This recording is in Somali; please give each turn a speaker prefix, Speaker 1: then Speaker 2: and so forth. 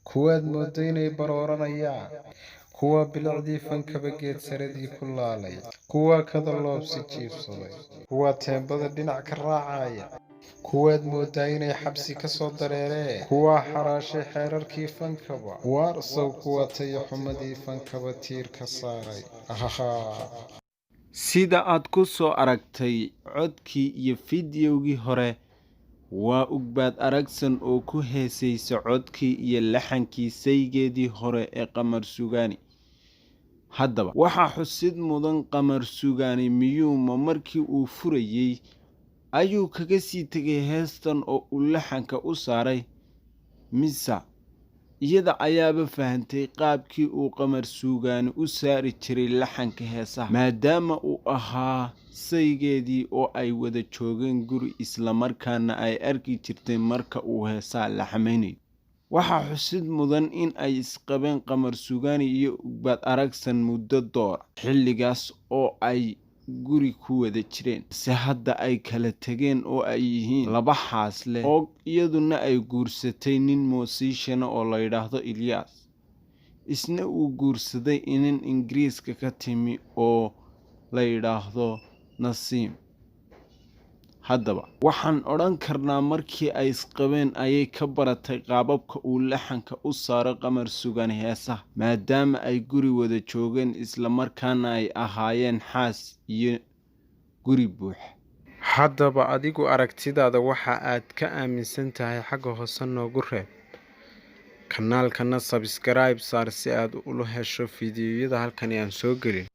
Speaker 1: kuwaad moodo inay barooranayaan, kuwa bilicdii fankaba geed saradii ku laalay, kuwa kada loobsi jiibsaday, kuwa teembada dhinac ka raacaya, kuwaad moodaa inay xabsi ka soo dareereen, kuwa xaraashay xeerarkii fankaba, waarsow kuwa tayo xumadii fankaba tiir ka saaray.
Speaker 2: sida aad ku soo aragtay codkii iyo fiidiyowgii hore, waa Ugbaad Aragsan oo ku heesaysa codkii iyo laxankii saygeedii hore ee Qamar Suugaani. Haddaba waxaa xusid mudan, Qamar Suugaani miyuuma markii uu furayey ayuu kaga sii tegay heestan oo uu laxanka u saaray, mise iyada ayaaba fahantay qaabkii uu Qamar Suugaani u saari jiray laxanka heesaha, maadaama uu ahaa saygeedii oo ay wada joogeen guri islamarkaana ay arki jirtay marka uu heesaha laxamaynayo. waxaa xusid mudan in ay isqabeen Qamar Suugaani iyo Ugbaad Aragsan muddo door xilligaas oo ay guri ku wada jireen, se hadda ay kala tegeen oo ay yihiin laba xaas leh, oo iyaduna ay guursatay nin muusishana oo la yidhaahdo Ilyas, isna uu guursaday inin Ingiriiska ka timi oo la yidhaahdo Nasiim. Haddaba waxaan odhan karnaa markii ay isqabeen ayay ka baratay qaababka uu laxanka u saaro Qamar Suugaani heesaha, maadaama ay guri wada joogeen islamarkaana ay ahaayeen xaas iyo guri buuxa.
Speaker 1: Haddaba adigu aragtidaada waxa aad ka aaminsan tahay xagga hoose noogu reeb, kanaalkana subscribe saar si aad ula hesho fiidiyowyada halkan aan soo gelin.